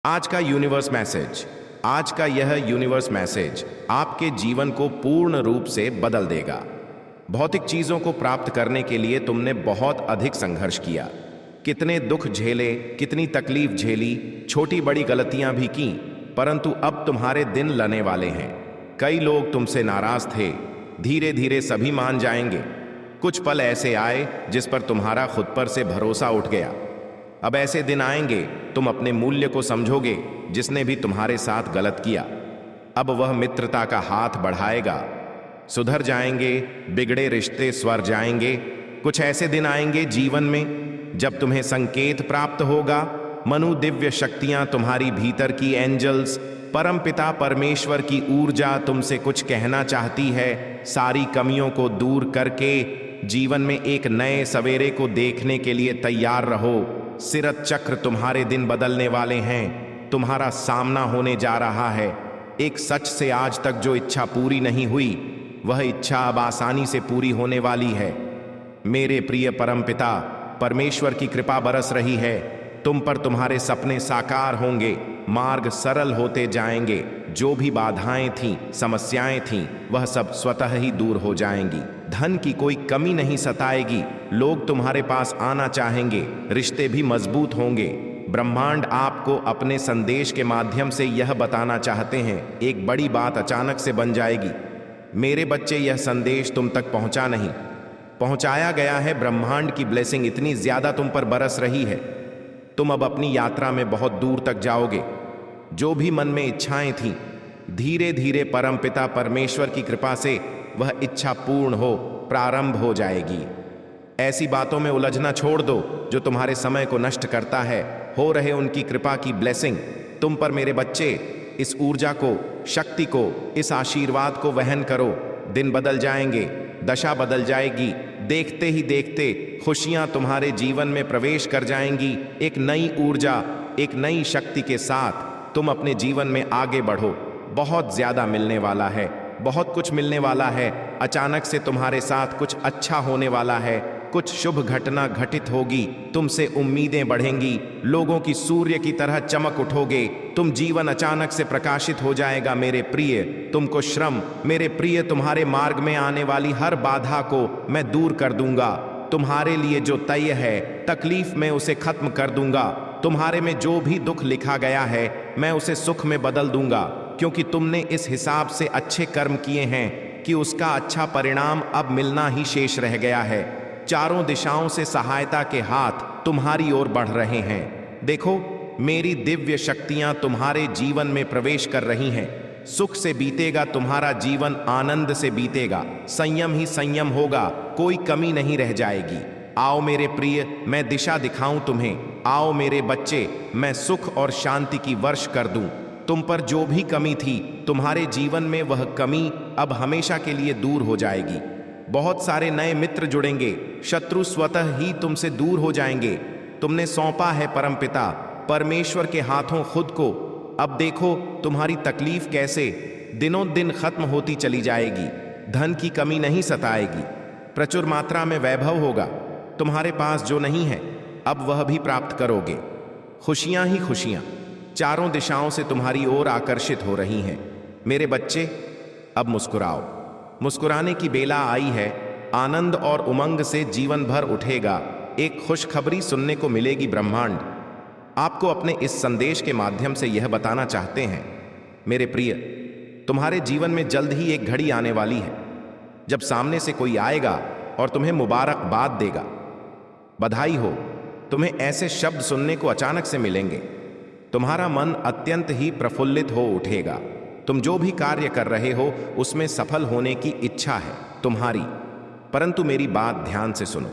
आज का universe message, आज का यह यूनिवर्स मैसेज आपके जीवन को पूर्ण रूप से बदल देगा। भौतिक चीजों को प्राप्त करने के लिए तुमने बहुत अधिक संघर्ष किया, कितने दुख झेले, कितनी तकलीफ झेली, छोटी बड़ी गलतियां भी की, परंतु अब तुम्हारे दिन लने वाले हैं। कई लोग तुमसे नाराज थे, धीरे धीरे सभी मान जाएंगे। कुछ पल ऐसे आए जिस पर तुम्हारा खुद पर से भरोसा उठ गया। अब ऐसे दिन आएंगे तुम अपने मूल्य को समझोगे। जिसने भी तुम्हारे साथ गलत किया, अब वह मित्रता का हाथ बढ़ाएगा। सुधर जाएंगे, बिगड़े रिश्ते स्वर जाएंगे। कुछ ऐसे दिन आएंगे जीवन में जब तुम्हें संकेत प्राप्त होगा। मनु दिव्य शक्तियां, तुम्हारी भीतर की एंजल्स, परमपिता परमेश्वर की ऊर्जा तुमसे कुछ कहना चाहती है। सारी कमियों को दूर करके जीवन में एक नए सवेरे को देखने के लिए तैयार रहो। सिरत चक्र तुम्हारे दिन बदलने वाले हैं। तुम्हारा सामना होने जा रहा है। एक सच से आज तक जो इच्छा पूरी नहीं हुई, वह इच्छा अब आसानी से पूरी होने वाली है। मेरे प्रिय परमपिता परमेश्वर की कृपा बरस रही है। तुम पर तुम्हारे सपने साकार होंगे, मार्ग सरल होते जाएंगे। जो भी बाधाएं थीं, समस्याएं थीं, वह सब स्वतः ही दूर हो जाएंगी। धन की कोई कमी नहीं सताएगी। लोग तुम्हारे पास आना चाहेंगे, रिश्ते भी मजबूत होंगे। ब्रह्मांड आपको अपने संदेश के माध्यम से यह बताना चाहते हैं, एक बड़ी बात अचानक से बन जाएगी। मेरे बच्चे, यह संदेश तुम तक पहुंचा नहीं, पहुंचाया गया है। ब्रह्मांड की ब्लेसिंग इतनी ज्यादा तुम पर बरस रही है, तुम अब अपनी यात्रा में बहुत दूर तक जाओगे। जो भी मन में इच्छाएं थीं, धीरे धीरे परमपिता परमेश्वर की कृपा से वह इच्छा पूर्ण हो, प्रारंभ हो जाएगी। ऐसी बातों में उलझना छोड़ दो जो तुम्हारे समय को नष्ट करता है। हो रहे उनकी कृपा की ब्लेसिंग तुम पर। मेरे बच्चे, इस ऊर्जा को, शक्ति को, इस आशीर्वाद को वहन करो। दिन बदल जाएंगे, दशा बदल जाएगी। देखते ही देखते खुशियां तुम्हारे जीवन में प्रवेश कर जाएंगी। एक नई ऊर्जा, एक नई शक्ति के साथ तुम अपने जीवन में आगे बढ़ो। बहुत ज्यादा मिलने वाला है, बहुत कुछ मिलने वाला है। अचानक से तुम्हारे साथ कुछ अच्छा होने वाला है, कुछ शुभ घटना घटित होगी। तुमसे उम्मीदें बढ़ेंगी, लोगों की सूर्य की तरह चमक उठोगे। तुम जीवन अचानक से प्रकाशित हो जाएगा। मेरे प्रिय, तुमको श्रम, मेरे प्रिय, तुम्हारे मार्ग में आने वाली हर बाधा को मैं दूर कर दूंगा। तुम्हारे लिए जो तय है, तकलीफ में उसे खत्म कर दूंगा। तुम्हारे में जो भी दुख लिखा गया है, मैं उसे सुख में बदल दूंगा, क्योंकि तुमने इस हिसाब से अच्छे कर्म किए हैं कि उसका अच्छा परिणाम अब मिलना ही शेष रह गया है। चारों दिशाओं से सहायता के हाथ तुम्हारी ओर बढ़ रहे हैं। देखो, मेरी दिव्य शक्तियां तुम्हारे जीवन में प्रवेश कर रही हैं। सुख से बीतेगा तुम्हारा जीवन, आनंद से बीतेगा। संयम ही संयम होगा, कोई कमी नहीं रह जाएगी। आओ मेरे प्रिय, मैं दिशा दिखाऊं तुम्हें। आओ मेरे बच्चे, मैं सुख और शांति की वर्ष कर दूं। तुम पर जो भी कमी थी तुम्हारे जीवन में, वह कमी अब हमेशा के लिए दूर हो जाएगी। बहुत सारे नए मित्र जुड़ेंगे, शत्रु स्वतः ही तुमसे दूर हो जाएंगे। तुमने सौंपा है परमपिता परमेश्वर के हाथों खुद को। अब देखो तुम्हारी तकलीफ कैसे दिनों दिन खत्म होती चली जाएगी। धन की कमी नहीं सताएगी, प्रचुर मात्रा में वैभव होगा। तुम्हारे पास जो नहीं है, अब वह भी प्राप्त करोगे। खुशियां ही खुशियां चारों दिशाओं से तुम्हारी ओर आकर्षित हो रही हैं। मेरे बच्चे, अब मुस्कुराओ। मुस्कुराने की बेला आई है। आनंद और उमंग से जीवन भर उठेगा। एक खुशखबरी सुनने को मिलेगी। ब्रह्मांड आपको अपने इस संदेश के माध्यम से यह बताना चाहते हैं, मेरे प्रिय, तुम्हारे जीवन में जल्द ही एक घड़ी आने वाली है जब सामने से कोई आएगा और तुम्हें मुबारकबाद देगा। बधाई हो, तुम्हें ऐसे शब्द सुनने को अचानक से मिलेंगे। तुम्हारा मन अत्यंत ही प्रफुल्लित हो उठेगा। तुम जो भी कार्य कर रहे हो उसमें सफल होने की इच्छा है तुम्हारी। परंतु मेरी बात ध्यान से सुनो।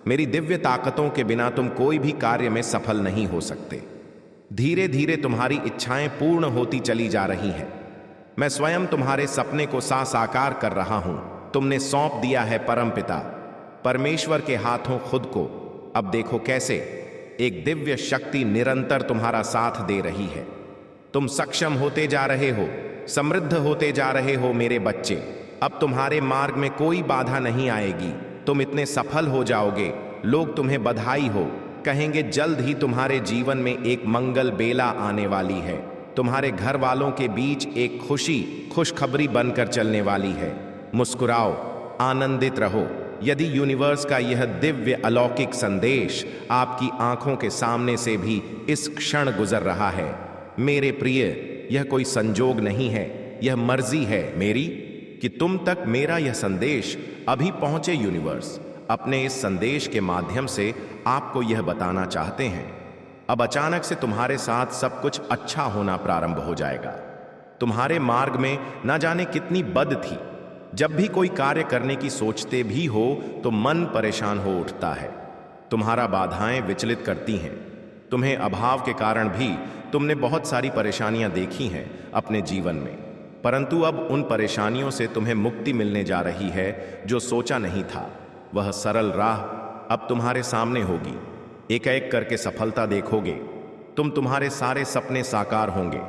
मेरी दिव्य ताकतों के बिना तुम कोई भी कार्य में सफल नहीं हो सकते। धीरे धीरे तुम्हारी इच्छाएं पूर्ण होती चली जा रही हैं। मैं स्वयं तुम्हारे सपने को साकार कर रहा हूं। तुमने सौंप दिया है परमपिता परमेश्वर के हाथों खुद को। अब देखो कैसे एक दिव्य शक्ति निरंतर तुम्हारा साथ दे रही है। तुम सक्षम होते जा रहे हो, समृद्ध होते जा रहे हो। मेरे बच्चे, अब तुम्हारे मार्ग में कोई बाधा नहीं आएगी। तुम इतने सफल हो जाओगे, लोग तुम्हें बधाई हो, कहेंगे जल्द ही तुम्हारे जीवन में एक मंगल बेला आने वाली है। तुम्हारे घर वालों के बीच एक खुशखबरी बनकर चलने वाली है। मुस्कुराओ, आनंदित रहो। यदि यूनिवर्स का यह दिव्य अलौकिक संदेश आपकी आंखों के सामने से भी इस क्षण गुजर रहा है, मेरे प्रिय, यह कोई संजोग नहीं है, यह मर्जी है मेरी कि तुम तक मेरा यह संदेश अभी पहुंचे। यूनिवर्स अपने इस संदेश के माध्यम से आपको यह बताना चाहते हैं, अब अचानक से तुम्हारे साथ सब कुछ अच्छा होना प्रारंभ हो जाएगा। तुम्हारे मार्ग में ना जाने कितनी बद थी। जब भी कोई कार्य करने की सोचते भी हो तो मन परेशान हो उठता है। तुम्हारा बाधाएं विचलित करती हैं। तुम्हें अभाव के कारण भी तुमने बहुत सारी परेशानियां देखी हैं अपने जीवन में, परंतु अब उन परेशानियों से तुम्हें मुक्ति मिलने जा रही है जो सोचा नहीं था। वह सरल राह अब तुम्हारे सामने होगी। एक एक करके सफलता देखोगे। तुम्हारे सारे सपने साकार होंगे।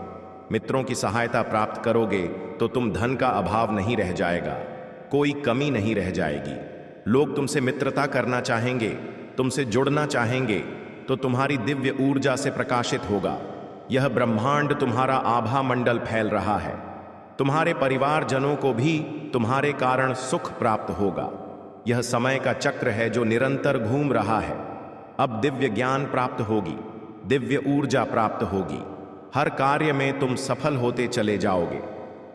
मित्रों की सहायता प्राप्त करोगे तो तुम धन का अभाव नहीं रह जाएगा, कोई कमी नहीं रह जाएगी। लोग तुमसे मित्रता करना चाहेंगे, तुमसे जुड़ना चाहेंगे तो तुम्हारी दिव्य ऊर्जा से प्रकाशित होगा। यह ब्रह्मांड तुम्हारा आभा मंडल फैल रहा है। तुम्हारे परिवारजनों को भी तुम्हारे कारण सुख प्राप्त होगा। यह समय का चक्र है जो निरंतर घूम रहा है। अब दिव्य ज्ञान प्राप्त होगी, दिव्य ऊर्जा प्राप्त होगी। हर कार्य में तुम सफल होते चले जाओगे।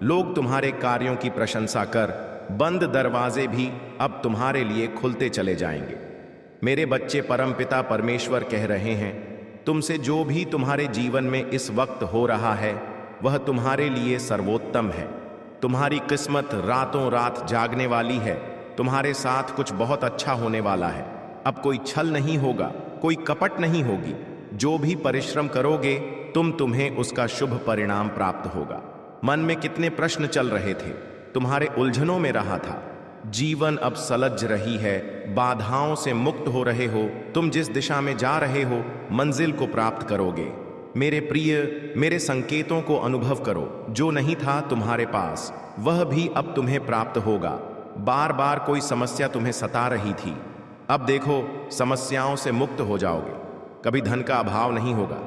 लोग तुम्हारे कार्यों की प्रशंसा कर बंद दरवाजे भी अब तुम्हारे लिए खुलते चले जाएंगे। मेरे बच्चे, परमपिता परमेश्वर कह रहे हैं, तुमसे जो भी तुम्हारे जीवन में इस वक्त हो रहा है वह तुम्हारे लिए सर्वोत्तम है। तुम्हारी किस्मत रातों रात जागने वाली है। तुम्हारे साथ कुछ बहुत अच्छा होने वाला है। अब कोई छल नहीं होगा, कोई कपट नहीं होगी। जो भी परिश्रम करोगे तुम्हें उसका शुभ परिणाम प्राप्त होगा। मन में कितने प्रश्न चल रहे थे, तुम्हारे उलझनों में रहा था, जीवन अब सलझ रही है। बाधाओं से मुक्त हो रहे हो। तुम जिस दिशा में जा रहे हो मंजिल को प्राप्त करोगे। मेरे प्रिय, मेरे संकेतों को अनुभव करो। जो नहीं था तुम्हारे पास वह भी अब तुम्हें प्राप्त होगा। बार बार कोई समस्या तुम्हें सता रही थी, अब देखो समस्याओं से मुक्त हो जाओगे। कभी धन का अभाव नहीं होगा,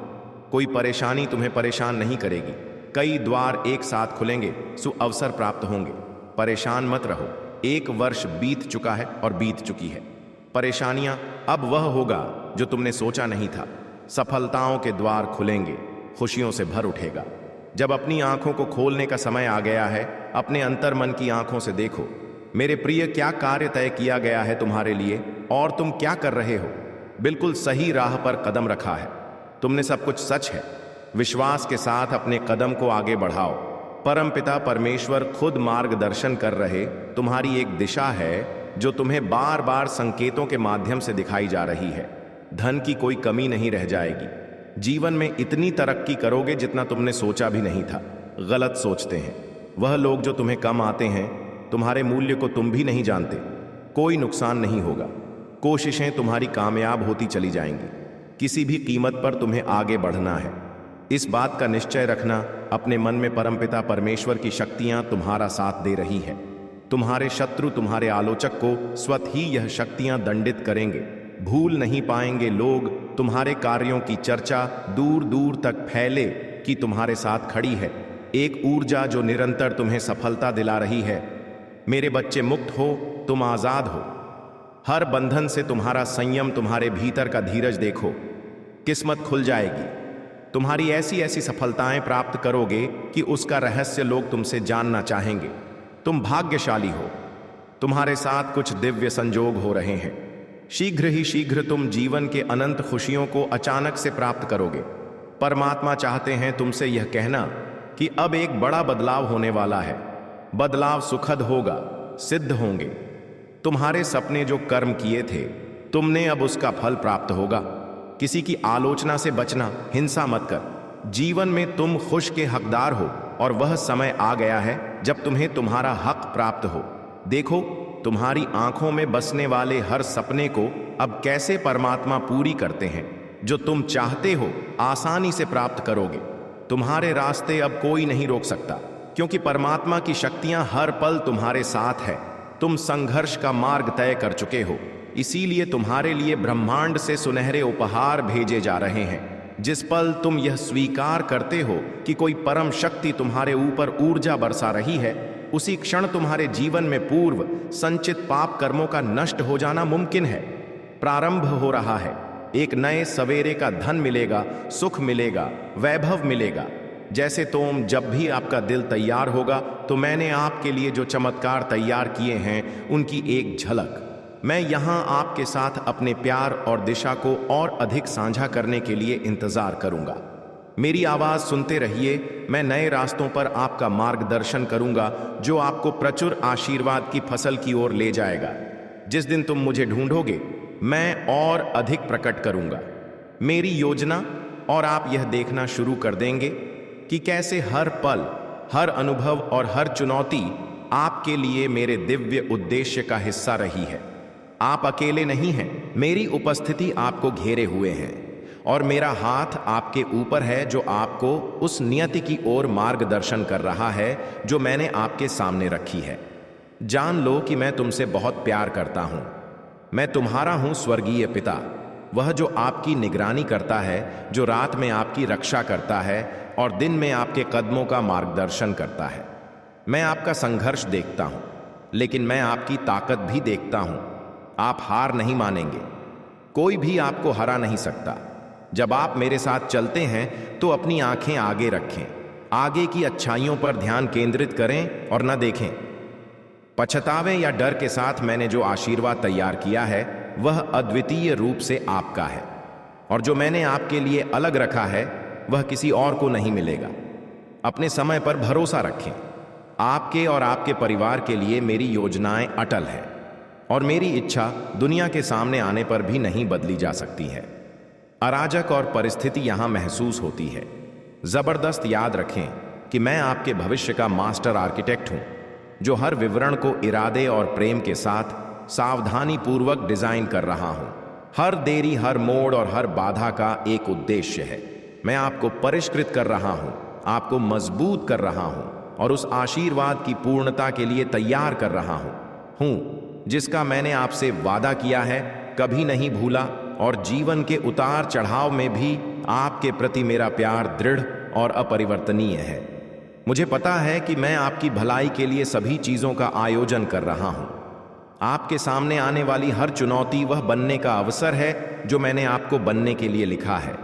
कोई परेशानी तुम्हें परेशान नहीं करेगी। कई द्वार एक साथ खुलेंगे, सुअवसर प्राप्त होंगे। परेशान मत रहो। 1 वर्ष बीत चुका है और बीत चुकी है। परेशानियां, अब वह होगा जो तुमने सोचा नहीं था। सफलताओं के द्वार खुलेंगे, खुशियों से भर उठेगा। जब अपनी आंखों को खोलने का समय आ गया है, अपने अंतर मन की आंखों से देखो। मेरे प्रिय, क्या कार्य तय किया गया है तुम्हारे लिए और तुम क्या कर रहे हो? बिल्कुल सही राह पर कदम रखा है। तुमने सब कुछ सच है। विश्वास के साथ अपने कदम को आगे बढ़ाओ। परमपिता परमेश्वर खुद मार्गदर्शन कर रहे तुम्हारी एक दिशा है जो तुम्हें बार बार संकेतों के माध्यम से दिखाई जा रही है। धन की कोई कमी नहीं रह जाएगी। जीवन में इतनी तरक्की करोगे जितना तुमने सोचा भी नहीं था। गलत सोचते हैं वह लोग जो तुम्हें कम आते हैं। तुम्हारे मूल्य को तुम भी नहीं जानते। कोई नुकसान नहीं होगा। कोशिशें तुम्हारी कामयाब होती चली जाएंगी। किसी भी कीमत पर तुम्हें आगे बढ़ना है। इस बात का निश्चय रखना, अपने मन में परमपिता परमेश्वर की शक्तियां तुम्हारा साथ दे रही है। तुम्हारे शत्रु, तुम्हारे आलोचक को स्वतः ही यह शक्तियां दंडित करेंगे। भूल नहीं पाएंगे लोग तुम्हारे कार्यों की चर्चा दूर दूर तक फैले कि तुम्हारे साथ खड़ी है एक ऊर्जा जो निरंतर तुम्हें सफलता दिला रही है। मेरे बच्चे, मुक्त हो, तुम आजाद हो। हर बंधन से तुम्हारा संयम, तुम्हारे भीतर का धीरज देखो। किस्मत खुल जाएगी। तुम्हारी ऐसी ऐसी सफलताएं प्राप्त करोगे कि उसका रहस्य लोग तुमसे जानना चाहेंगे। तुम भाग्यशाली हो। तुम्हारे साथ कुछ दिव्य संजोग हो रहे हैं। शीघ्र ही शीघ्र तुम जीवन के अनंत खुशियों को अचानक से प्राप्त करोगे। परमात्मा चाहते हैं तुमसे यह कहना कि अब एक बड़ा बदलाव होने वाला है। बदलाव सुखद होगा, सिद्ध होंगे। तुम्हारे सपने जो कर्म किए थे, तुमने अब उसका फल प्राप्त होगा। किसी की आलोचना से बचना, हिंसा मत कर। जीवन में तुम खुश के हकदार हो और वह समय आ गया है जब तुम्हें तुम्हारा हक प्राप्त हो। देखो, तुम्हारी आंखों में बसने वाले हर सपने को अब कैसे परमात्मा पूरी करते हैं। जो तुम चाहते हो आसानी से प्राप्त करोगे। तुम्हारे रास्ते अब कोई नहीं रोक सकता, क्योंकि परमात्मा की शक्तियां हर पल तुम्हारे साथ है। तुम संघर्ष का मार्ग तय कर चुके हो। इसीलिए तुम्हारे लिए ब्रह्मांड से सुनहरे उपहार भेजे जा रहे हैं। जिस पल तुम यह स्वीकार करते हो कि कोई परम शक्ति तुम्हारे ऊपर ऊर्जा बरसा रही है, उसी क्षण तुम्हारे जीवन में पूर्व संचित पाप कर्मों का नष्ट हो जाना मुमकिन है। प्रारंभ हो रहा है। एक नए सवेरे का धन मिलेगा, सुख मिलेगा, वैभव मिलेगा। जैसे तुम जब भी आपका दिल तैयार होगा तो मैंने आपके लिए जो चमत्कार तैयार किए हैं उनकी एक झलक मैं यहाँ आपके साथ अपने प्यार और दिशा को और अधिक साझा करने के लिए इंतजार करूंगा। मेरी आवाज सुनते रहिए। मैं नए रास्तों पर आपका मार्गदर्शन करूंगा जो आपको प्रचुर आशीर्वाद की फसल की ओर ले जाएगा। जिस दिन तुम मुझे ढूंढोगे मैं और अधिक प्रकट करूंगा मेरी योजना, और आप यह देखना शुरू कर देंगे कि कैसे हर पल, हर अनुभव और हर चुनौती आपके लिए मेरे दिव्य उद्देश्य का हिस्सा रही है। आप अकेले नहीं हैं, मेरी उपस्थिति आपको घेरे हुए है और मेरा हाथ आपके ऊपर है जो आपको उस नियति की ओर मार्गदर्शन कर रहा है जो मैंने आपके सामने रखी है। जान लो कि मैं तुमसे बहुत प्यार करता हूं। मैं तुम्हारा हूं स्वर्गीय पिता, वह जो आपकी निगरानी करता है, जो रात में आपकी रक्षा करता है और दिन में आपके कदमों का मार्गदर्शन करता है। मैं आपका संघर्ष देखता हूं, लेकिन मैं आपकी ताकत भी देखता हूं। आप हार नहीं मानेंगे, कोई भी आपको हरा नहीं सकता। जब आप मेरे साथ चलते हैं तो अपनी आंखें आगे रखें, आगे की अच्छाइयों पर ध्यान केंद्रित करें और न देखें पछतावे या डर के साथ। मैंने जो आशीर्वाद तैयार किया है वह अद्वितीय रूप से आपका है, और जो मैंने आपके लिए अलग रखा है वह किसी और को नहीं मिलेगा। अपने समय पर भरोसा रखें। आपके और आपके परिवार के लिए मेरी योजनाएं अटल हैं और मेरी इच्छा दुनिया के सामने आने पर भी नहीं बदली जा सकती है। अराजक और परिस्थिति यहां महसूस होती है। जबरदस्त याद रखें कि मैं आपके भविष्य का मास्टर आर्किटेक्ट हूं, जो हर विवरण को इरादे और प्रेम के साथ सावधानी पूर्वक डिजाइन कर रहा हूं। हर देरी, हर मोड़ और हर बाधा का एक उद्देश्य है। मैं आपको परिष्कृत कर रहा हूं, आपको मजबूत कर रहा हूं और उस आशीर्वाद की पूर्णता के लिए तैयार कर रहा हूं जिसका मैंने आपसे वादा किया है, कभी नहीं भूला। और जीवन के उतार चढ़ाव में भी आपके प्रति मेरा प्यार दृढ़ और अपरिवर्तनीय है। मुझे पता है कि मैं आपकी भलाई के लिए सभी चीजों का आयोजन कर रहा हूं। आपके सामने आने वाली हर चुनौती वह बनने का अवसर है जो मैंने आपको बनने के लिए लिखा है।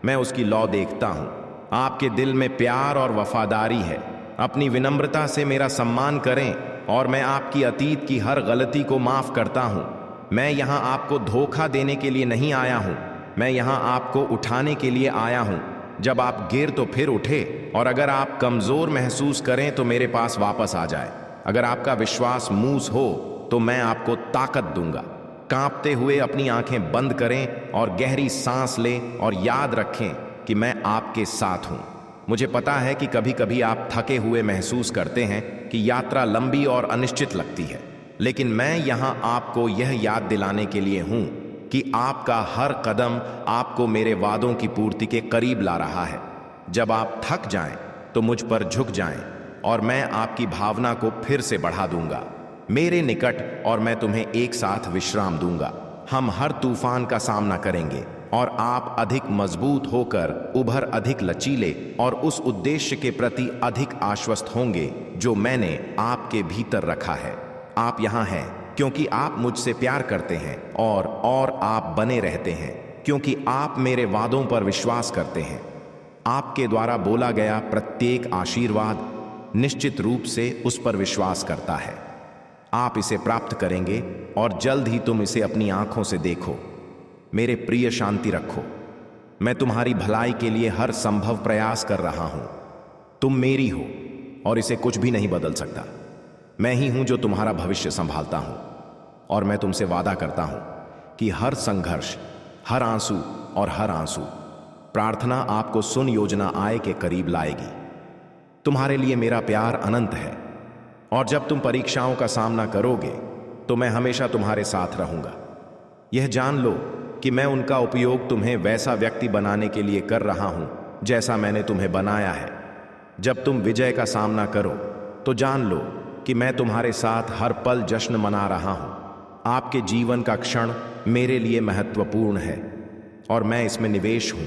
मैं उसकी लौ देखता हूं। आपके दिल में प्यार और वफादारी है। अपनी विनम्रता से मेरा सम्मान करें और मैं आपकी अतीत की हर गलती को माफ करता हूं। मैं यहां आपको धोखा देने के लिए नहीं आया हूं, मैं यहां आपको उठाने के लिए आया हूं। जब आप गिर तो फिर उठे, और अगर आप कमजोर महसूस करें तो मेरे पास वापस आ जाए। अगर आपका विश्वास मूस हो तो मैं आपको ताकत दूंगा। कांपते हुए अपनी आंखें बंद करें और गहरी सांस लें और याद रखें कि मैं आपके साथ हूं। मुझे पता है कि कभी कभी आप थके हुए महसूस करते हैं कि यात्रा लंबी और अनिश्चित लगती है, लेकिन मैं यहां आपको यह याद दिलाने के लिए हूं कि आपका हर कदम आपको मेरे वादों की पूर्ति के करीब ला रहा है। जब आप थक जाएं तो मुझ पर झुक जाएं और मैं आपकी भावना को फिर से बढ़ा दूंगा मेरे निकट, और मैं तुम्हें एक साथ विश्राम दूंगा। हम हर तूफान का सामना करेंगे और आप अधिक मजबूत होकर उभर अधिक लचीले और उस उद्देश्य के प्रति अधिक आश्वस्त होंगे जो मैंने आपके भीतर रखा है। आप यहाँ हैं क्योंकि आप मुझसे प्यार करते हैं, और आप बने रहते हैं क्योंकि आप मेरे वादों पर विश्वास करते हैं। आपके द्वारा बोला गया प्रत्येक आशीर्वाद निश्चित रूप से उस पर विश्वास करता है। आप इसे प्राप्त करेंगे और जल्द ही तुम इसे अपनी आंखों से देखो। मेरे प्रिय, शांति रखो। मैं तुम्हारी भलाई के लिए हर संभव प्रयास कर रहा हूं। तुम मेरी हो और इसे कुछ भी नहीं बदल सकता। मैं ही हूं जो तुम्हारा भविष्य संभालता हूं, और मैं तुमसे वादा करता हूं कि हर संघर्ष, हर आंसू और हर आंसू प्रार्थना आपको सुन योजना आय के करीब लाएगी। तुम्हारे लिए मेरा प्यार अनंत है, और जब तुम परीक्षाओं का सामना करोगे तो मैं हमेशा तुम्हारे साथ रहूंगा। यह जान लो कि मैं उनका उपयोग तुम्हें वैसा व्यक्ति बनाने के लिए कर रहा हूं जैसा मैंने तुम्हें बनाया है। जब तुम विजय का सामना करो तो जान लो कि मैं तुम्हारे साथ हर पल जश्न मना रहा हूं। आपके जीवन का क्षण मेरे लिए महत्वपूर्ण है और मैं इसमें निवेश हूं।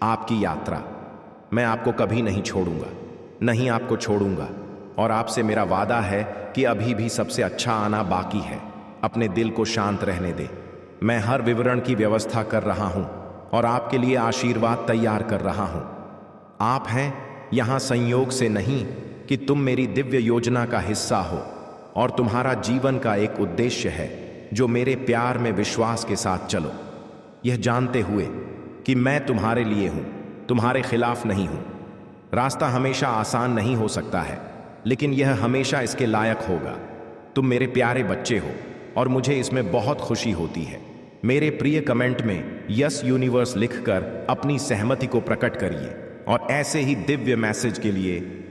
आपकी यात्रा, मैं आपको कभी नहीं छोड़ूंगा, नहीं आपको छोड़ूंगा। और आपसे मेरा वादा है कि अभी भी सबसे अच्छा आना बाकी है। अपने दिल को शांत रहने दे। मैं हर विवरण की व्यवस्था कर रहा हूं और आपके लिए आशीर्वाद तैयार कर रहा हूं। आप हैं यहां संयोग से नहीं कि तुम मेरी दिव्य योजना का हिस्सा हो और तुम्हारा जीवन का एक उद्देश्य है जो मेरे प्यार में विश्वास के साथ चलो, यह जानते हुए कि मैं तुम्हारे लिए हूं, तुम्हारे खिलाफ नहीं हूं। रास्ता हमेशा आसान नहीं हो सकता है, लेकिन यह हमेशा इसके लायक होगा। तुम मेरे प्यारे बच्चे हो और मुझे इसमें बहुत खुशी होती है। मेरे प्रिय कमेंट में यस यूनिवर्स लिखकर अपनी सहमति को प्रकट करिए और ऐसे ही दिव्य मैसेज के लिए